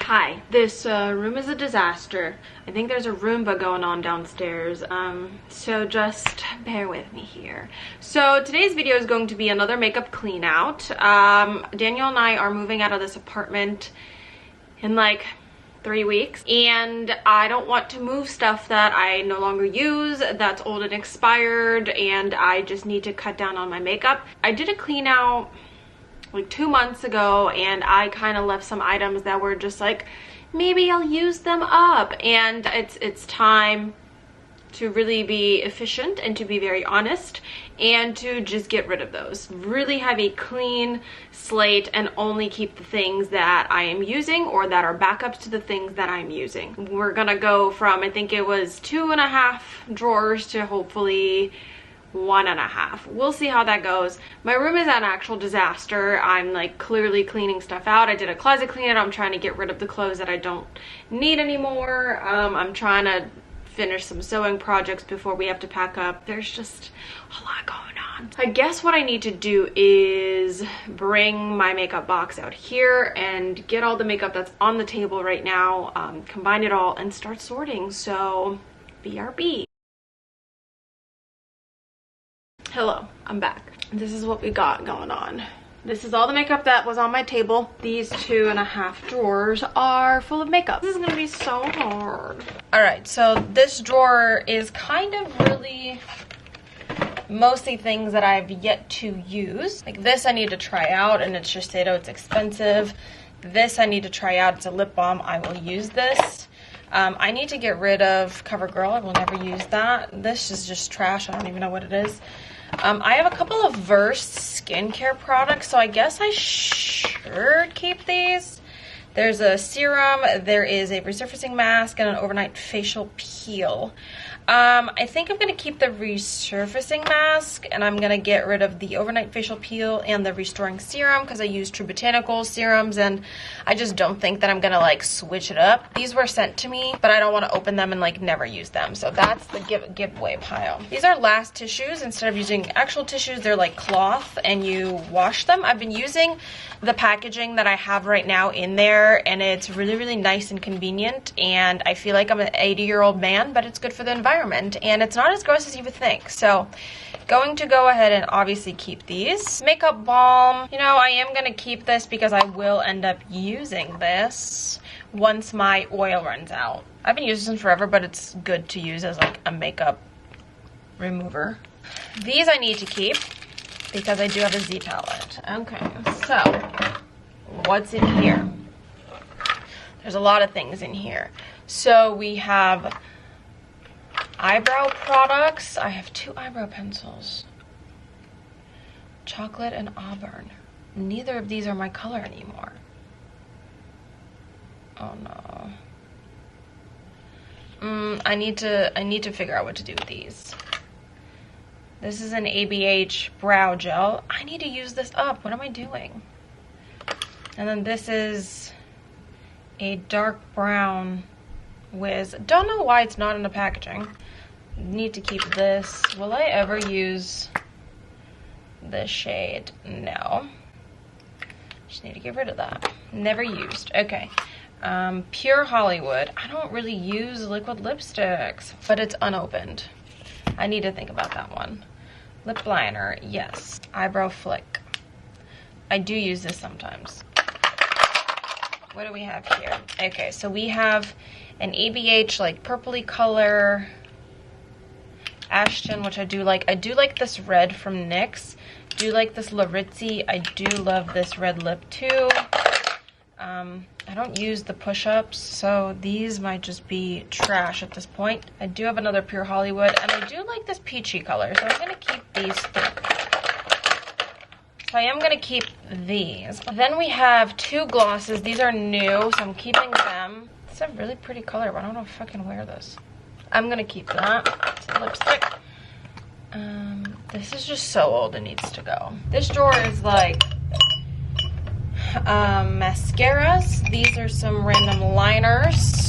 Hi, this room is a disaster. I think there's a Roomba going on downstairs, so just bear with me here. So today's video is going to be another makeup clean out. Daniel and I are moving out of this apartment in like 3 weeks, and I don't want to move stuff that I no longer use, that's old and expired, and I just need to cut down on my makeup. I did a clean out like 2 months ago, and I kind of left some items that were just like, maybe I'll use them up, and it's time to really be efficient and to be very honest and to just get rid of those. Really have a clean slate and only keep the things that I am using or that are backups to the things that I'm using. We're gonna go from, I think it was 2.5 drawers to hopefully 1.5. We'll see how that goes. My room is an actual disaster. I'm like clearly cleaning stuff out. I did a closet clean out. I'm trying to get rid of the clothes that I don't need anymore. I'm trying to finish some sewing projects before we have to pack up. There's just a lot going on. I guess what I need to do is bring my makeup box out here and get all the makeup that's on the table right now, combine it all and start sorting. So BRB. Hello, I'm back. This is what we got going on. This is all the makeup that was on my table. These 2.5 drawers are full of makeup. This is gonna be so hard. All right, so this drawer is kind of really mostly things that I've yet to use. Like this I need to try out, and it's Shiseido, it's expensive. This I need to try out, it's a lip balm, I will use this. I need to get rid of CoverGirl, I will never use that. This is just trash, I don't even know what it is. I have a couple of Versed skincare products, so I guess I should keep these. There's a serum, there is a resurfacing mask, and an overnight facial peel. I think I'm going to keep the resurfacing mask, and I'm going to get rid of the overnight facial peel and the restoring serum because I use True Botanical serums, and I just don't think that I'm going to like switch it up. These were sent to me, but I don't want to open them and like never use them, so that's the giveaway pile. These are last tissues. Instead of using actual tissues, they're like cloth and you wash them. I've been using the packaging that I have right now in there, and it's really, really nice and convenient, and I feel like I'm an 80-year-old man, but it's good for the environment, and it's not as gross as you would think. So going to go ahead and obviously keep these. Makeup balm, you know, I am going to keep this because I will end up using this once my oil runs out. I've been using this forever, but it's good to use as like a makeup remover. These I need to keep because I do have a Z palette. Okay, so what's in here? There's a lot of things in here. So we have eyebrow products. I have 2 eyebrow pencils. Chocolate and auburn. Neither of these are my color anymore. Oh no. I need to figure out what to do with these. This is an ABH brow gel. I need to use this up. What am I doing? And then this is a dark brown Wiz. Don't know why it's not in the packaging. Need to keep this. Will I ever use this shade? No. Just need to get rid of that. Never used. Okay. Pure Hollywood. I don't really use liquid lipsticks, but it's unopened. I need to think about that one. Lip liner, yes. Eyebrow flick. I do use this sometimes. What do we have here? Okay, so we have an ABH like purpley color Ashton, which I do like. I do like this red from NYX. Do like this Laritzi. I do love this red lip too. I don't use the push-ups, so these might just be trash at this point. I do have another Pure Hollywood, and I do like this peachy color, so I'm gonna keep these 3. So I am going to keep these. Then we have 2 glosses. These are new, so I'm keeping them. It's a really pretty color, but I don't know if I can wear this. I'm going to keep that. It's a lipstick. This is just so old, it needs to go. This drawer is like mascaras. These are some random liners.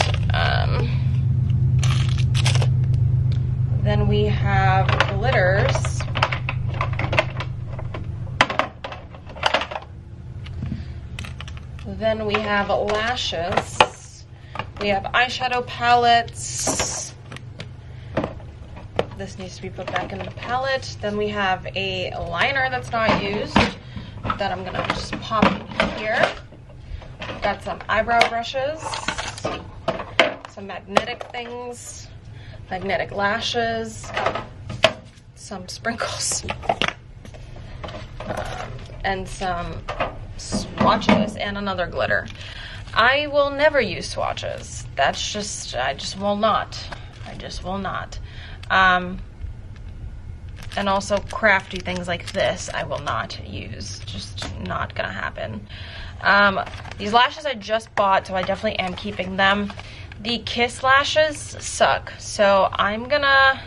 Then we have glitters. Then we have lashes. We have eyeshadow palettes. This needs to be put back in the palette. Then we have a liner that's not used that I'm gonna just pop in here. We've got some eyebrow brushes, some magnetic things, magnetic lashes, some sprinkles, and some swatches and another glitter. I will never use swatches. That's just, I just will not. I just will not. And also crafty things like this I will not use. Just not gonna happen. These lashes I just bought, so I definitely am keeping them. The Kiss lashes suck, so I'm gonna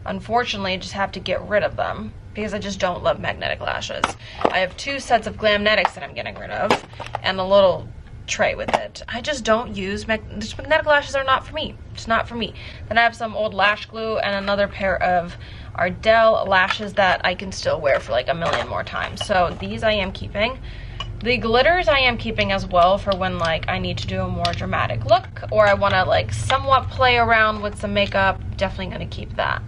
unfortunately just have to get rid of them because I just don't love magnetic lashes. I have 2 sets of Glamnetics that I'm getting rid of and a little tray with it. I just don't use magnetic lashes. Are not for me. It's not for me. Then I have some old lash glue and another pair of Ardell lashes that I can still wear for like a million more times. So these I am keeping. The glitters I am keeping as well for when like I need to do a more dramatic look or I want to like somewhat play around with some makeup. Definitely going to keep that.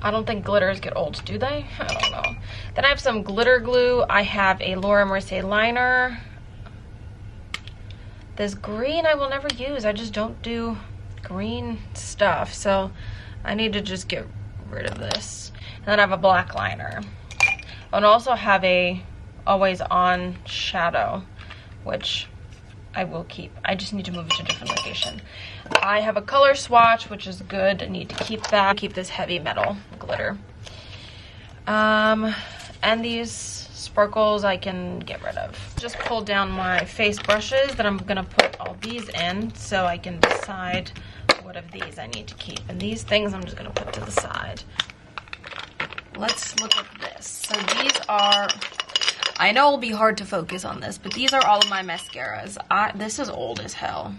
I don't think glitters get old, do they? I don't know. Then I have some glitter glue. I have a Laura Mercier liner. This green I will never use. I just don't do green stuff. So I need to just get rid of this. And then I have a black liner. And also have a always on shadow, which I will keep. I just need to move it to a different location. I have a color swatch, which is good. I need to keep that. Keep this heavy metal glitter. And these sparkles I can get rid of. Just pulled down my face brushes that I'm gonna put all these in so I can decide what of these I need to keep. And these things I'm just gonna put to the side. Let's look at this. So these are, I know it'll be hard to focus on this, but these are all of my mascaras. This is old as hell.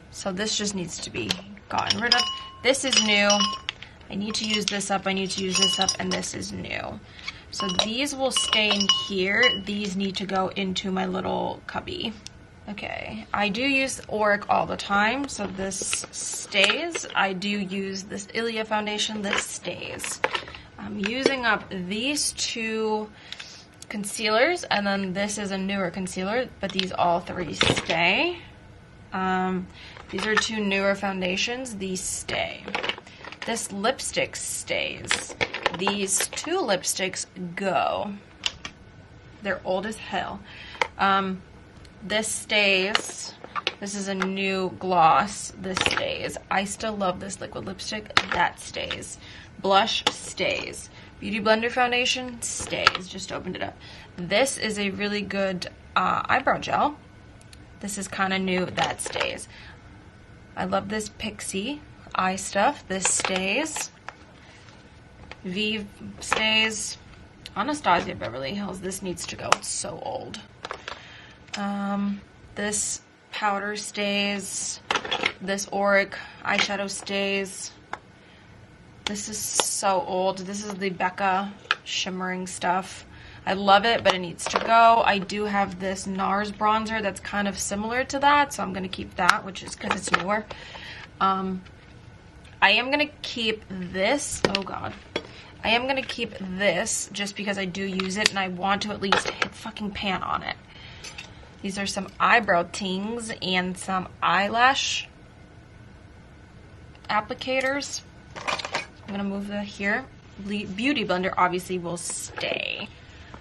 So this just needs to be gotten rid of. This is new. I need to use this up, I need to use this up, and this is new. So these will stay in here. These need to go into my little cubby. Okay, I do use Auric all the time, so this stays. I do use this Ilia foundation, this stays. I'm using up these 2 concealers, and then this is a newer concealer, but these all 3 stay. These are 2 newer foundations, these stay. This lipstick stays. These 2 lipsticks go. They're old as hell. This stays. This is a new gloss. This stays. I still love this liquid lipstick. That stays. Blush stays. Beauty Blender foundation stays. Just opened it up. This is a really good eyebrow gel. This is kind of new. That stays. I love this Pixie eye stuff. This stays. Vive stays. Anastasia Beverly Hills. This needs to go. It's so old. This powder stays. This Auric eyeshadow stays. This is so old. This is the Becca shimmering stuff. I love it, but it needs to go. I do have this NARS bronzer that's kind of similar to that, so I'm going to keep that, which is because it's newer. I am going to keep this. Oh, God. I am going to keep this just because I do use it, and I want to at least hit fucking pan on it. These are some eyebrow tings and some eyelash applicators. I'm going to move that here. Beauty Blender obviously will stay.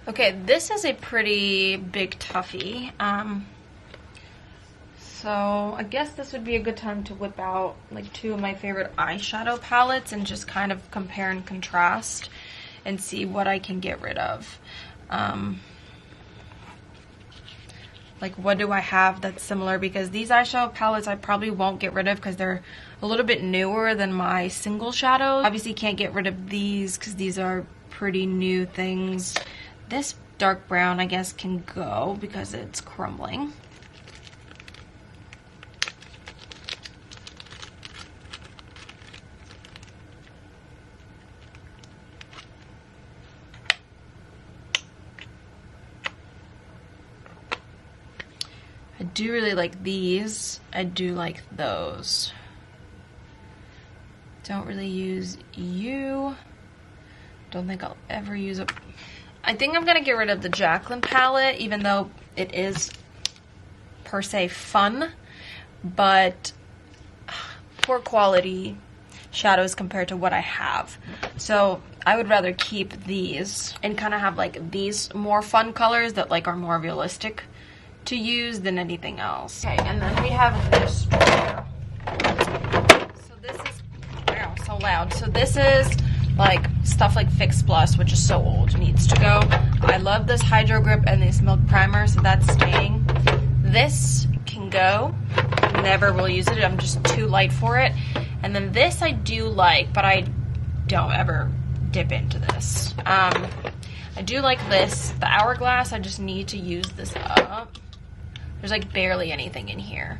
Okay, this is a pretty big toughie. So I guess this would be a good time to whip out like 2 of my favorite eyeshadow palettes and just kind of compare and contrast and see what I can get rid of. Like, what do I have that's similar? Because these eyeshadow palettes I probably won't get rid of because they're a little bit newer than my single shadows. Obviously can't get rid of these because these are pretty new things. This dark brown, I guess, can go because it's crumbling. I do really like these. I do like those. Don't really use you. Don't think I'll ever use a... I think I'm gonna get rid of the Jaclyn palette, even though it is per se fun, but poor quality shadows compared to what I have. So I would rather keep these and kind of have like these more fun colors that like are more realistic to use than anything else. Okay, and then we have this drawer. So this is, wow, so loud. So this is like stuff like Fix Plus, which is so old, needs to go. I love this Hydro Grip and this Milk Primer, so that's staying. This can go. Never will use it. I'm just too light for it. And then this I do like, but I don't ever dip into this. I do like this. The Hourglass, I just need to use this up. There's like barely anything in here.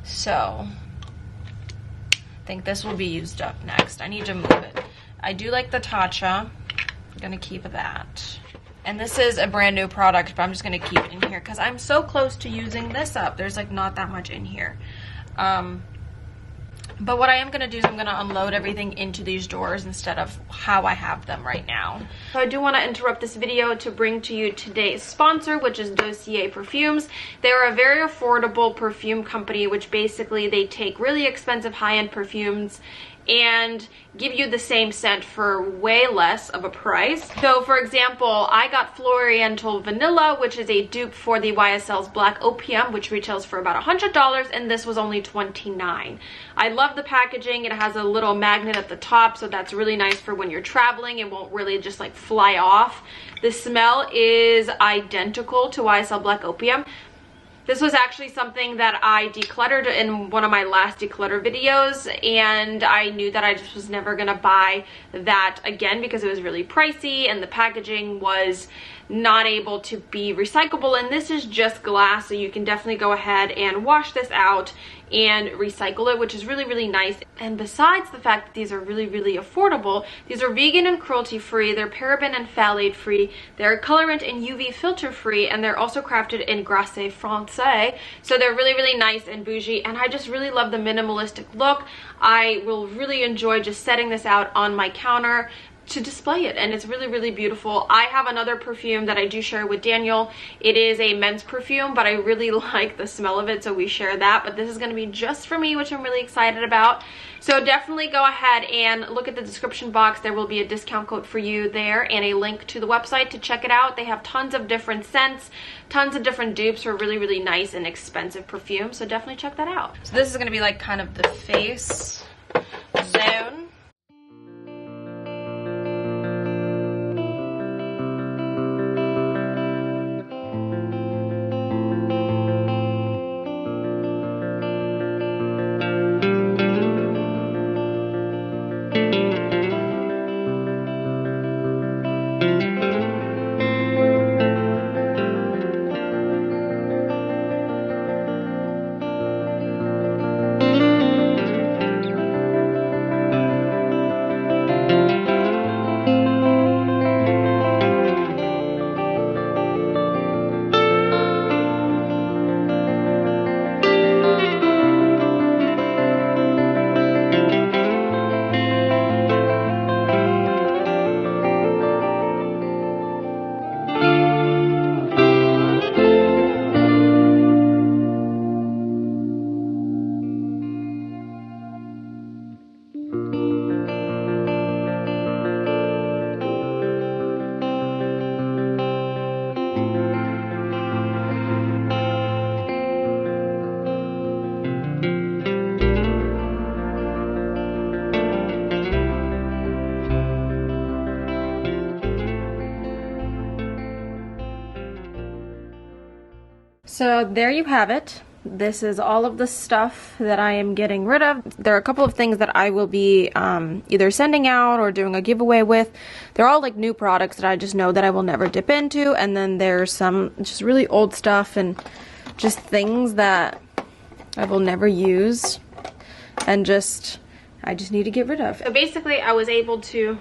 So I think this will be used up next. I need to move it. I do like the Tatcha. I'm gonna keep that. And this is a brand new product, but I'm just gonna keep it in here because I'm so close to using this up. There's like not that much in here. But what I am gonna do is I'm gonna unload everything into these drawers instead of how I have them right now. So I do wanna interrupt this video to bring to you today's sponsor, which is Dossier Perfumes. They're a very affordable perfume company, which basically they take really expensive high-end perfumes and give you the same scent for way less of a price. So for example, I got Floriental Vanilla, which is a dupe for the YSL's Black Opium, which retails for about $100, and this was only $29. I love the packaging. It has a little magnet at the top, so that's really nice for when you're traveling. It won't really just like fly off. The smell is identical to YSL Black Opium. This was actually something that I decluttered in one of my last declutter videos, and I knew that I just was never gonna buy that again because it was really pricey and the packaging was not able to be recyclable. And this is just glass, so you can definitely go ahead and wash this out and recycle it, which is really, really nice. And besides the fact that these are really, really affordable, these are vegan and cruelty free, they're paraben and phthalate free, they're colorant and UV filter free, and they're also crafted in Grasse Francais. So they're really, really nice and bougie, and I just really love the minimalistic look. I will really enjoy just setting this out on my counter to display it, and it's really, really beautiful. I have another perfume that I do share with Daniel. It is a men's perfume, but I really like the smell of it, so we share that. But this is going to be just for me, which I'm really excited about. So definitely go ahead and look at the description box. There will be a discount code for you there and a link to the website to check it out. They have tons of different scents, tons of different dupes for really, really nice and expensive perfumes, so definitely check that out. So this is going to be like kind of the face zone. So there you have it. This is all of the stuff that I am getting rid of. There are a couple of things that I will be either sending out or doing a giveaway with. They're all like new products that I just know that I will never dip into. And then there's some just really old stuff and just things that I will never use and I just need to get rid of. So basically I was able to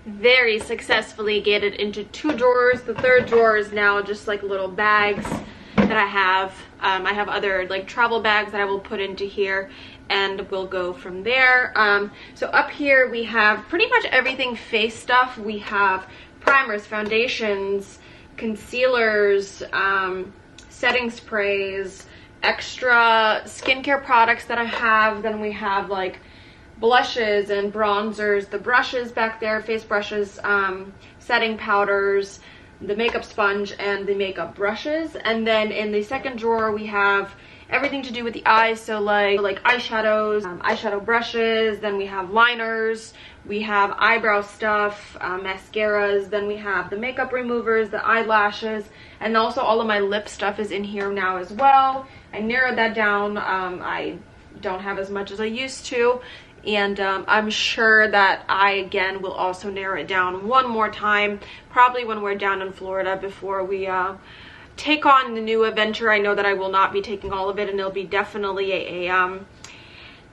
very successfully get it into 2 drawers. The 3rd drawer is now just like little bags that I have. I have other like travel bags that I will put into here, and we'll go from there. So up here we have pretty much everything face stuff. We have primers, foundations, concealers, setting sprays, extra skincare products that I have. Then we have like blushes and bronzers, the brushes back there, face brushes, setting powders, the makeup sponge, and the makeup brushes. And then in the second drawer we have everything to do with the eyes, so like eyeshadows, eyeshadow brushes. Then we have liners, we have eyebrow stuff, mascaras. Then we have the makeup removers, the eyelashes, and also all of my lip stuff is in here now as well. I narrowed that down. I don't have as much as I used to, and I'm sure that I again will also narrow it down one more time, probably when we're down in Florida before we take on the new adventure. I know that I will not be taking all of it, and it'll be definitely a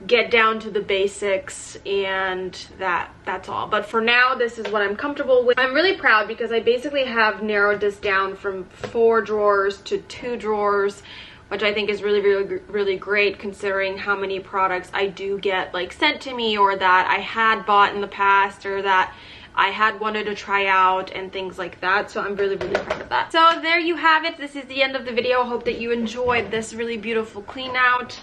get down to the basics, and that's all. But for now, this is what I'm comfortable with. I'm really proud because I basically have narrowed this down from 4 drawers to 2 drawers, which I think is really great considering how many products I do get like sent to me, or that I had bought in the past, or that I had wanted to try out, and things like that. So I'm really proud of that. So there you have it. This is the end of the video. Hope that you enjoyed this really beautiful clean out.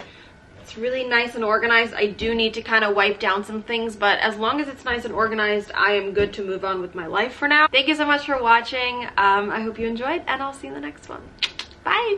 It's really nice and organized. I do need to kind of wipe down some things, but as long as it's nice and organized, I am good to move on with my life for now. Thank you so much for watching. I hope you enjoyed, and I'll see you in the next one. Bye.